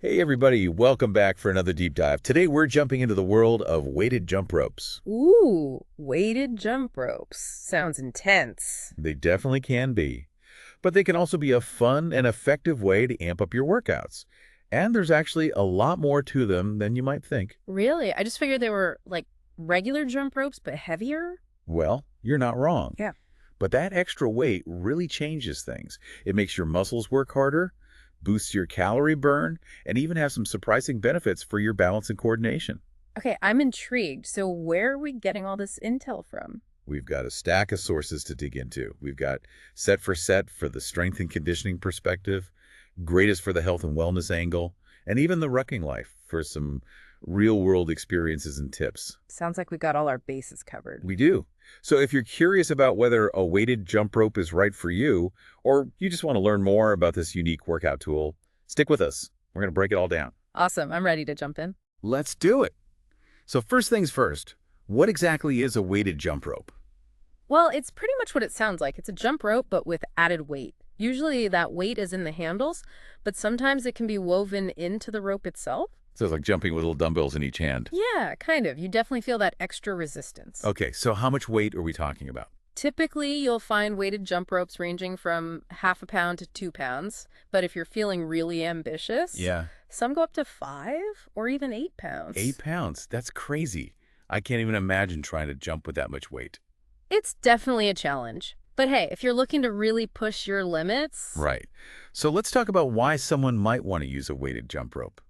Hey everybody, welcome back for another deep dive. Today we're jumping into the world of weighted jump ropes. Ooh, weighted jump ropes. Sounds intense. They definitely can be, but they can also be a fun and effective way to amp up your workouts. And there's actually a lot more to them than you might think. Really? I just figured they were like regular jump ropes, but heavier? Well, you're not wrong. Yeah. But that extra weight really changes things. It makes your muscles work harder, boosts your calorie burn, and even has some surprising benefits for your balance and coordination. Okay, I'm intrigued. So where are we getting all this intel from? We've got a stack of sources to dig into. We've got set for the strength and conditioning perspective, Greatist for the health and wellness angle, and even the Rucking Life for some real-world experiences and tips. Sounds like we got all our bases covered. We do. So if you're curious about whether a weighted jump rope is right for you, or you just want to learn more about this unique workout tool, stick with us. We're going to break it all down. Awesome. I'm ready to jump in. Let's do it. So first things first, what exactly is a weighted jump rope? Well, it's pretty much what it sounds like. It's a jump rope, but with added weight. Usually that weight is in the handles, but sometimes it can be woven into the rope itself. So it's like jumping with little dumbbells in each hand. Yeah, kind of. You definitely feel that extra resistance. Okay, so how much weight are we talking about? Typically, you'll find weighted jump ropes ranging from half a pound to 2 pounds. But if you're feeling really ambitious, Yeah. some go up to 5 or even 8 pounds. 8 pounds. That's crazy. I can't even imagine trying to jump with that much weight. It's definitely a challenge. But hey, if you're looking to really push your limits, Right. So let's talk about why someone might want to use a weighted jump rope.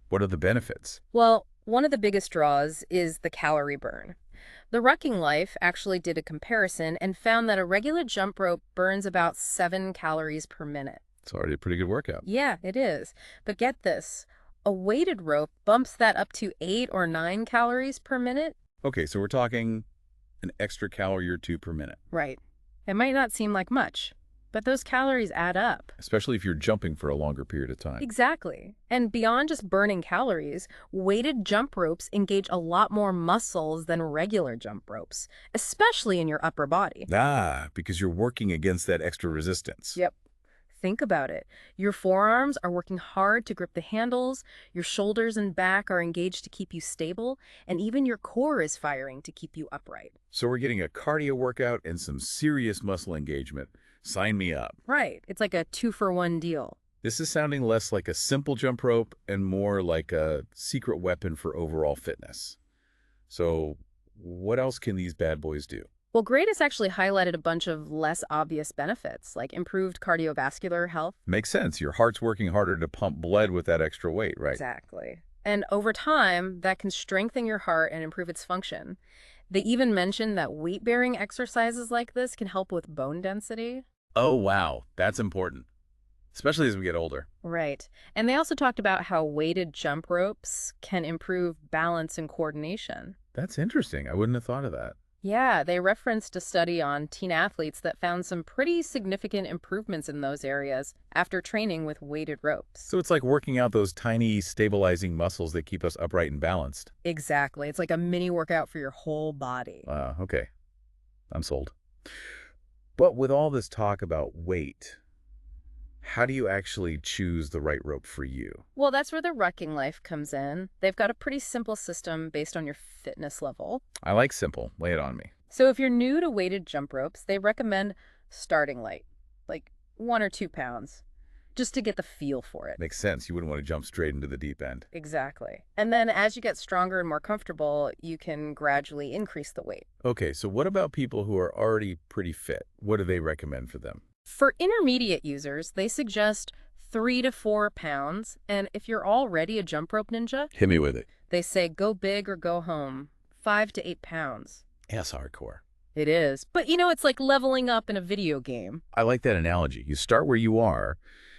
What are the benefits? well, one of the biggest draws is the calorie burn. The Rucking Life actually did a comparison and found that a regular jump rope burns about 7 calories per minute. It's already a pretty good workout. Yeah, it is. But get this, a weighted rope bumps that up to 8 or 9 calories per minute. Okay, so we're talking an extra calorie or two per minute, Right. It might not seem like much, but those calories add up. especially if you're jumping for a longer period of time. Exactly. And beyond just burning calories, weighted jump ropes engage a lot more muscles than regular jump ropes, especially in your upper body. Ah, because you're working against that extra resistance. Yep. Think about it. Your forearms are working hard to grip the handles, your shoulders and back are engaged to keep you stable, and even your core is firing to keep you upright. So we're getting a cardio workout and some serious muscle engagement. Sign me up. Right. It's like a 2-for-1 deal. This is sounding less like a simple jump rope and more like a secret weapon for overall fitness. So what else can these bad boys do? Well, Greatist actually highlighted a bunch of less obvious benefits, like improved cardiovascular health. Makes sense. Your heart's working harder to pump blood with that extra weight, right? Exactly. And over time, that can strengthen your heart and improve its function. They even mentioned that weight-bearing exercises like this can help with bone density. Oh, wow. That's important, especially as we get older. Right. And they also talked about how weighted jump ropes can improve balance and coordination. That's interesting. I wouldn't have thought of that. Yeah, they referenced a study on teen athletes that found some pretty significant improvements in those areas after training with weighted ropes. So it's like working out those tiny stabilizing muscles that keep us upright and balanced. Exactly. It's like a mini workout for your whole body. Okay. I'm sold. But with all this talk about weight, how do you actually choose the right rope for you? Well, that's where the Rucking Life comes in. They've got a pretty simple system based on your fitness level. I like simple. Lay it on me. So if you're new to weighted jump ropes, they recommend starting light, like 1 or 2 pounds, just to get the feel for it. Makes sense. You wouldn't want to jump straight into the deep end. Exactly. And then as you get stronger and more comfortable, you can gradually increase the weight. Okay, so what about people who are already pretty fit? What do they recommend for them? For intermediate users, they suggest 3 to 4 pounds. And if you're already a jump rope ninja, Hit me with it. they say go big or go home, 5 to 8 pounds. Yes, hardcore. It is. But it's like leveling up in a video game. I like that analogy. You start where you are,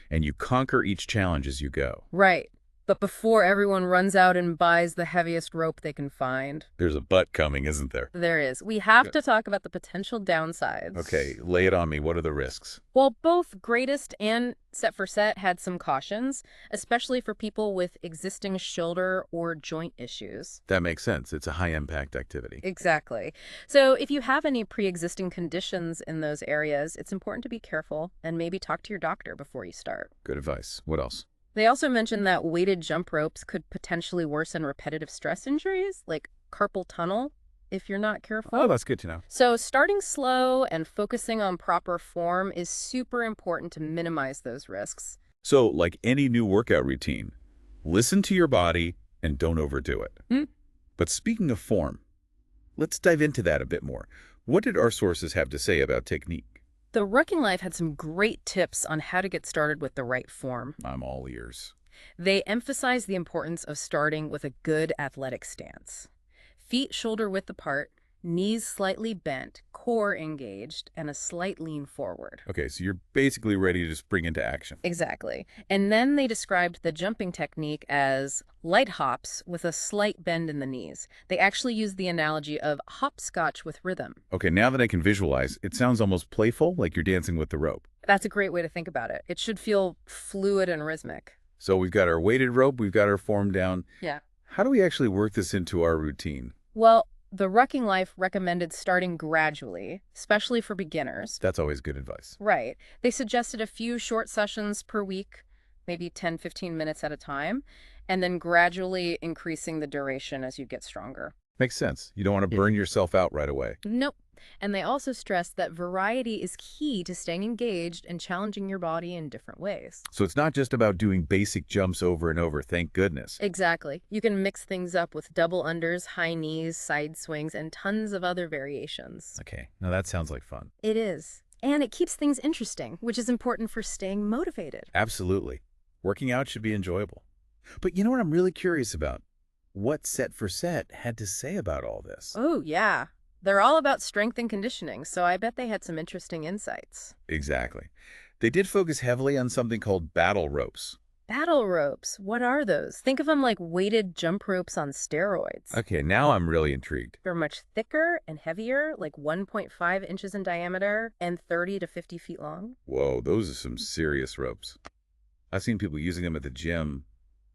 and you conquer each challenge as you go. Right. But before everyone runs out and buys the heaviest rope they can find, There's a but coming, isn't there? there is. We have Good. to talk about the potential downsides. Okay, lay it on me. What are the risks? Well, both Greatist and Set for Set had some cautions, especially for people with existing shoulder or joint issues. That makes sense. It's a high-impact activity. Exactly. So if you have any pre-existing conditions in those areas, it's important to be careful and maybe talk to your doctor before you start. Good advice. What else? They also mentioned that weighted jump ropes could potentially worsen repetitive stress injuries, like carpal tunnel, if you're not Oh, careful. that's good to know. So starting slow and focusing on proper form is super important to minimize those risks. So, like any new workout routine, listen to your body and don't overdo it. Hmm? But speaking of form, let's dive into that a bit more. What did our sources have to say about technique? The Rucking Life had some great tips on how to get started with the right form. I'm all ears. They emphasize the importance of starting with a good athletic stance. Feet shoulder width apart, knees slightly bent, core engaged, and a slight lean forward. Okay, so you're basically ready to spring into action. Exactly. And then they described the jumping technique as light hops with a slight bend in the knees. They actually used the analogy of hopscotch with rhythm. Okay, now that I can visualize, it sounds almost playful, like you're dancing with the rope. That's a great way to think about it. It should feel fluid and rhythmic. So we've got our weighted rope, we've got our form down. Yeah. How do we actually work this into our routine? Well, the Rucking Life recommended starting gradually, especially for beginners. That's always good advice. Right. They suggested a few short sessions per week, maybe 10, 15 minutes at a time, and then gradually increasing the duration as you get stronger. Makes sense. You don't want to burn yourself out right away. Nope. And they also stressed that variety is key to staying engaged and challenging your body in different ways. So it's not just about doing basic jumps over and over, thank goodness. Exactly. You can mix things up with double unders, high knees, side swings, and tons of other variations. Okay, now that sounds like fun. It is. And it keeps things interesting, which is important for staying motivated. Absolutely. Working out should be enjoyable. But you know what I'm really curious about? What Set for Set had to say about all this. Oh, yeah. They're all about strength and conditioning, so I bet they had some interesting insights. Exactly. They did focus heavily on something called battle ropes. Battle ropes, what are those? Think of them like weighted jump ropes on steroids. Okay, now I'm really intrigued. They're much thicker and heavier, like 1.5 inches in diameter and 30 to 50 feet long. Whoa, those are some serious ropes. I've seen people using them at the gym.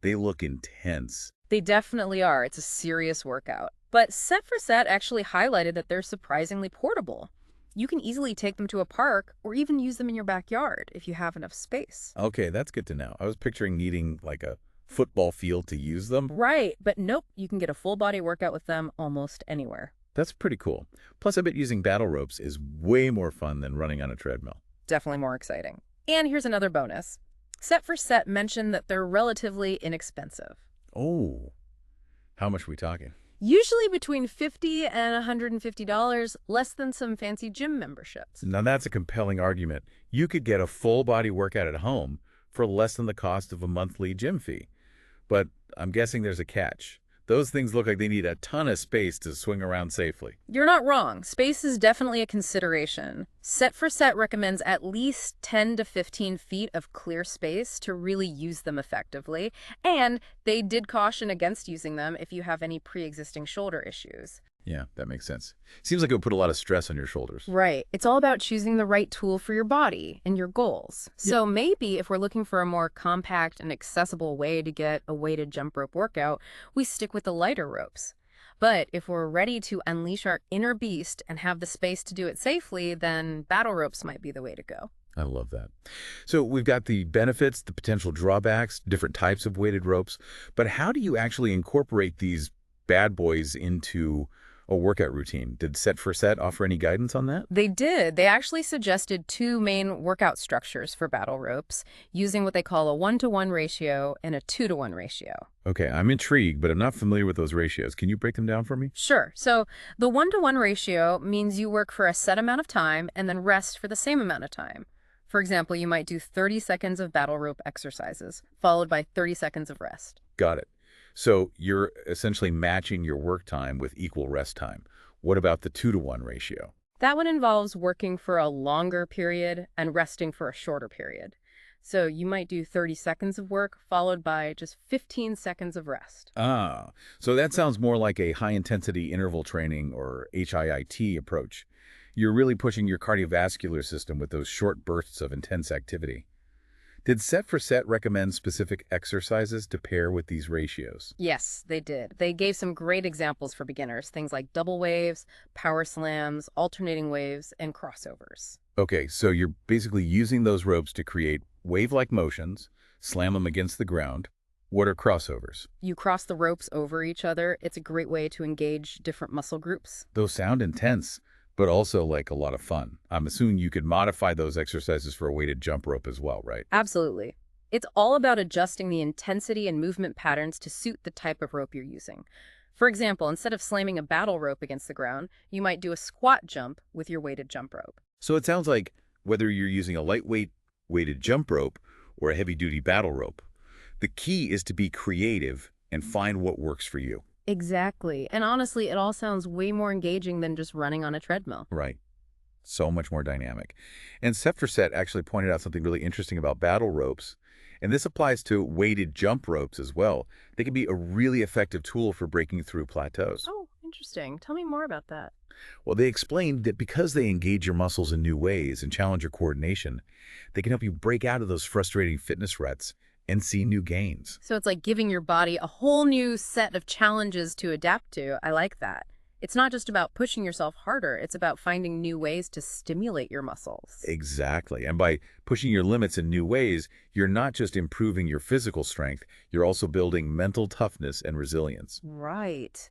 They look intense. They definitely are. It's a serious workout. But Set for Set actually highlighted that they're surprisingly portable. You can easily take them to a park or even use them in your backyard if you have enough space. Okay, that's good to know. I was picturing needing like a football field to use them. Right, but nope, you can get a full body workout with them almost anywhere. That's pretty cool. Plus, I bet using battle ropes is way more fun than running on a treadmill. Definitely more exciting. And here's another bonus. Set for Set mentioned that they're relatively inexpensive. Oh, how much are we talking? Usually between $50 and $150, less than some fancy gym memberships. Now that's a compelling argument. You could get a full body workout at home for less than the cost of a monthly gym fee. But I'm guessing there's a catch. Those things look like they need a ton of space to swing around safely. You're not wrong. Space is definitely a consideration. Set for Set recommends at least 10 to 15 feet of clear space to really use them effectively, and they did caution against using them if you have any pre-existing shoulder issues. Yeah, that makes sense. Seems like it would put a lot of stress on your shoulders. Right. It's all about choosing the right tool for your body and your goals. So maybe if we're looking for a more compact and accessible way to get a weighted jump rope workout, we stick with the lighter ropes. But if we're ready to unleash our inner beast and have the space to do it safely, then battle ropes might be the way to go. I love that. So we've got the benefits, the potential drawbacks, different types of weighted ropes. But how do you actually incorporate these bad boys into a workout routine? Did Set for Set offer any guidance on that? They did. They actually suggested two main workout structures for battle ropes, using what they call a 1-to-1 ratio and a 2-to-1 ratio. Okay, I'm intrigued, but I'm not familiar with those ratios. Can you break them down for me? Sure. So the 1-to-1 ratio means you work for a set amount of time and then rest for the same amount of time. For example, you might do 30 seconds of battle rope exercises, followed by 30 seconds of rest. Got it. So you're essentially matching your work time with equal rest time. What about the 2-to-1 ratio? That one involves working for a longer period and resting for a shorter period. So you might do 30 seconds of work followed by just 15 seconds of rest. Ah, so that sounds more like a high-intensity interval training or HIIT approach. You're really pushing your cardiovascular system with those short bursts of intense activity. Did Set for Set recommend specific exercises to pair with these ratios? Yes, they did. They gave some great examples for beginners, things like double waves, power slams, alternating waves, and crossovers. Okay, so you're basically using those ropes to create wave-like motions, Slam them against the ground. What are crossovers? You cross the ropes over each other. It's a great way to engage different muscle groups. Those sound intense, but also like a lot of fun. I'm assuming you could modify those exercises for a weighted jump rope as well, right? Absolutely. It's all about adjusting the intensity and movement patterns to suit the type of rope you're using. For example, instead of slamming a battle rope against the ground, you might do a squat jump with your weighted jump rope. So it sounds like whether you're using a lightweight weighted jump rope or a heavy-duty battle rope, the key is to be creative and find what works for you. Exactly. And honestly, it all sounds way more engaging than just running on a treadmill. Right. So much more dynamic. And Set for Set actually pointed out something really interesting about battle ropes, and this applies to weighted jump ropes as well. They can be a really effective tool for breaking through plateaus. Oh, interesting. Tell me more about that. Well, they explained that because they engage your muscles in new ways and challenge your coordination, they can help you break out of those frustrating fitness ruts and see new gains. So it's like giving your body a whole new set of challenges to adapt to. I like that. It's not just about pushing yourself harder. It's about finding new ways to stimulate your muscles. Exactly. And by pushing your limits in new ways, you're not just improving your physical strength, you're also building mental toughness and resilience. Right.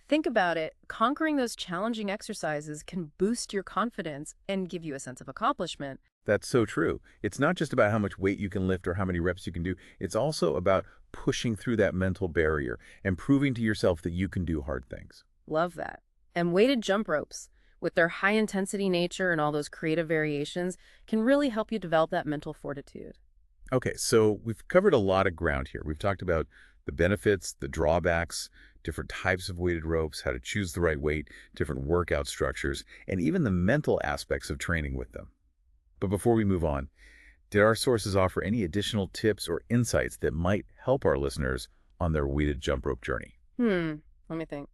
Think about it. Conquering those challenging exercises can boost your confidence and give you a sense of accomplishment. That's so true. It's not just about how much weight you can lift or how many reps you can do. It's also about pushing through that mental barrier and proving to yourself that you can do hard things. Love that. And weighted jump ropes, with their high intensity nature and all those creative variations, can really help you develop that mental fortitude. Okay, so we've covered a lot of ground here. We've talked about the benefits, the drawbacks, different types of weighted ropes, how to choose the right weight, different workout structures, and even the mental aspects of training with them. But before we move on, did our sources offer any additional tips or insights that might help our listeners on their weighted jump rope journey? Let me think.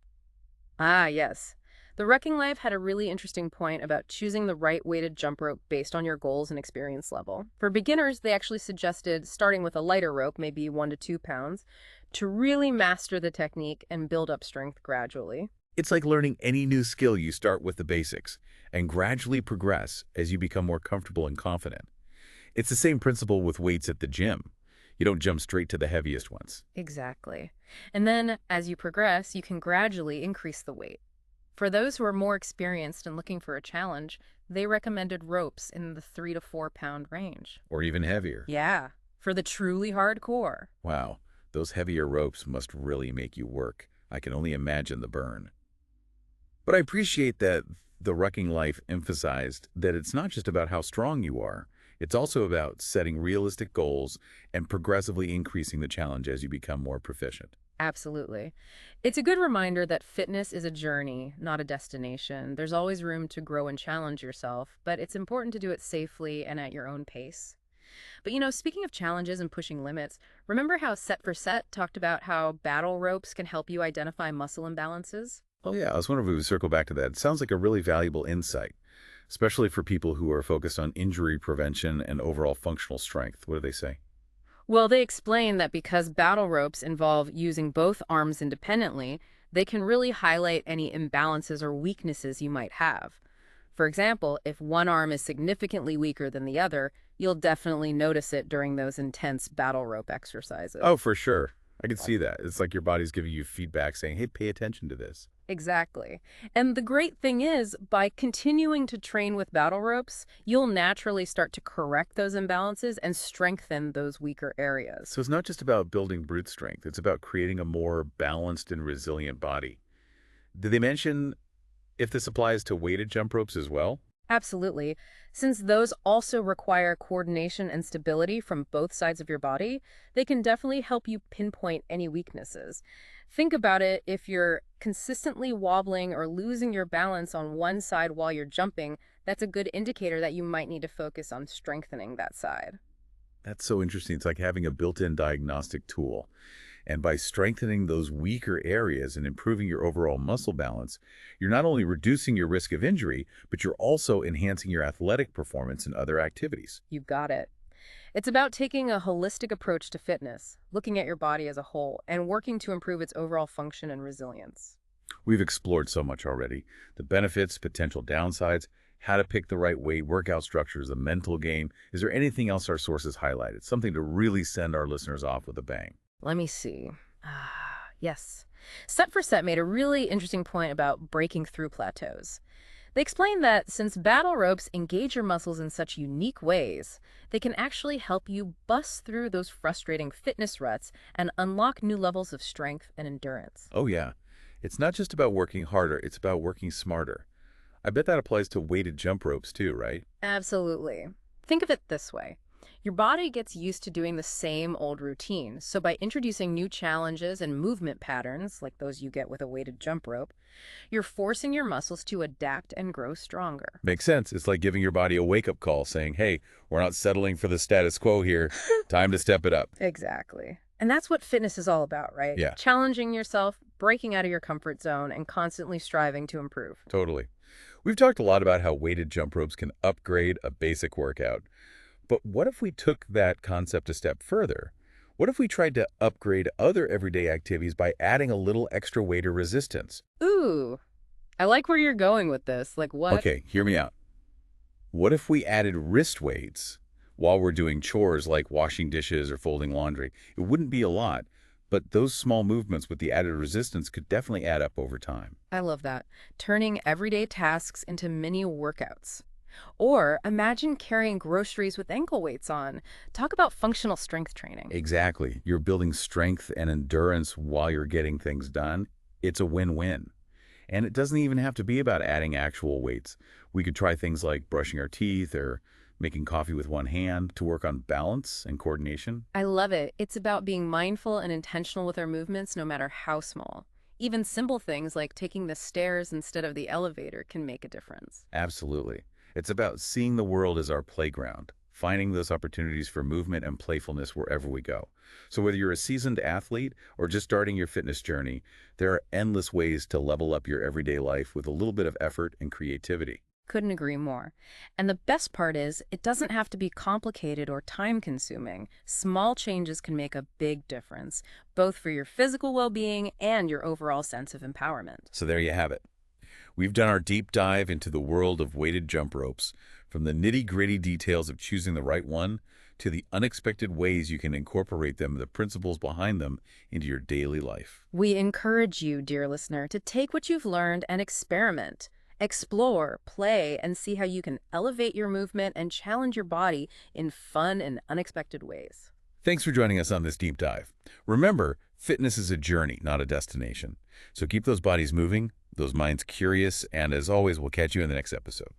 Ah, yes. The Rucking Life had a really interesting point about choosing the right weighted jump rope based on your goals and experience level. For beginners, they actually suggested starting with a lighter rope, maybe 1 to 2 pounds, to really master the technique and build up strength gradually. It's like learning any new skill. You start with the basics and gradually progress as you become more comfortable and confident. It's the same principle with weights at the gym. You don't jump straight to the heaviest ones. Exactly. And then, as you progress, you can gradually increase the weight. For those who are more experienced and looking for a challenge, they recommended ropes in the 3 to 4 pound range. Or even heavier. Yeah, for the truly hardcore. Wow, those heavier ropes must really make you work. I can only imagine the burn. But I appreciate that the Rucking Life emphasized that it's not just about how strong you are. It's also about setting realistic goals and progressively increasing the challenge as you become more proficient. Absolutely. It's a good reminder that fitness is a journey, not a destination. There's always room to grow and challenge yourself, but it's important to do it safely and at your own pace. But speaking of challenges and pushing limits, remember how Set for Set talked about how battle ropes can help you identify muscle imbalances? Oh yeah, I was wondering if we would circle back to that. It sounds like a really valuable insight, especially for people who are focused on injury prevention and overall functional strength. What do they say? Well, they explain that because battle ropes involve using both arms independently, they can really highlight any imbalances or weaknesses you might have. For example, if one arm is significantly weaker than the other, you'll definitely notice it during those intense battle rope exercises. Oh, for sure. I can see that. It's like your body's giving you feedback saying, hey, pay attention to this. Exactly. And the great thing is, by continuing to train with battle ropes, you'll naturally start to correct those imbalances and strengthen those weaker areas. So it's not just about building brute strength. It's about creating a more balanced and resilient body. Did they mention if this applies to weighted jump ropes as well? Absolutely. Since those also require coordination and stability from both sides of your body, they can definitely help you pinpoint any weaknesses. Think about it: if you're consistently wobbling or losing your balance on one side while you're jumping, that's a good indicator that you might need to focus on strengthening that side. That's so interesting. It's like having a built-in diagnostic tool. And by strengthening those weaker areas and improving your overall muscle balance, you're not only reducing your risk of injury, but you're also enhancing your athletic performance in other activities. You got it. It's about taking a holistic approach to fitness, looking at your body as a whole, and working to improve its overall function and resilience. We've explored so much already: the benefits, potential downsides, how to pick the right weight, workout structures, a mental game. Is there anything else our sources highlighted? Something to really send our listeners off with a bang. Let me see. Yes. Set for Set made a really interesting point about breaking through plateaus. They explained that since battle ropes engage your muscles in such unique ways, they can actually help you bust through those frustrating fitness ruts and unlock new levels of strength and endurance. Oh, yeah. It's not just about working harder, it's about working smarter. I bet that applies to weighted jump ropes too, right? Absolutely. Think of it this way. Your body gets used to doing the same old routine, so by introducing new challenges and movement patterns, like those you get with a weighted jump rope, you're forcing your muscles to adapt and grow stronger. Makes sense. It's like giving your body a wake-up call saying, hey, we're not settling for the status quo here. Time to step it up. Exactly. And that's what fitness is all about, right? Yeah, Challenging yourself, breaking out of your comfort zone, and constantly striving to improve. totally. We've talked a lot about how weighted jump ropes can upgrade a basic workout. But what if we took that concept a step further? What if we tried to upgrade other everyday activities by adding a little extra weight or resistance? Ooh, I like where you're going with this. Like what? Okay, hear me out. What if we added wrist weights while we're doing chores like washing dishes or folding laundry? It wouldn't be a lot, but those small movements with the added resistance could definitely add up over time. I love that. Turning everyday tasks into mini workouts. Or imagine carrying groceries with ankle weights on. Talk about functional strength training. Exactly. You're building strength and endurance while you're getting things done. It's a win-win. And it doesn't even have to be about adding actual weights. We could try things like brushing our teeth or making coffee with one hand to work on balance and coordination. I love it. It's about being mindful and intentional with our movements, no matter how small. Even simple things like taking the stairs instead of the elevator can make a difference. Absolutely. It's about seeing the world as our playground, finding those opportunities for movement and playfulness wherever we go. So whether you're a seasoned athlete or just starting your fitness journey, there are endless ways to level up your everyday life with a little bit of effort and creativity. Couldn't agree more. And the best part is, it doesn't have to be complicated or time-consuming. Small changes can make a big difference, both for your physical well-being and your overall sense of empowerment. So there you have it. We've done our deep dive into the world of weighted jump ropes, from the nitty-gritty details of choosing the right one to the unexpected ways you can incorporate them, the principles behind them, into your daily life. We encourage you, dear listener, to take what you've learned and experiment. Explore, play, and see how you can elevate your movement and challenge your body in fun and unexpected ways. Thanks for joining us on this deep dive. Remember, fitness is a journey, not a destination. So keep those bodies moving, those minds curious, and as always, we'll catch you in the next episode.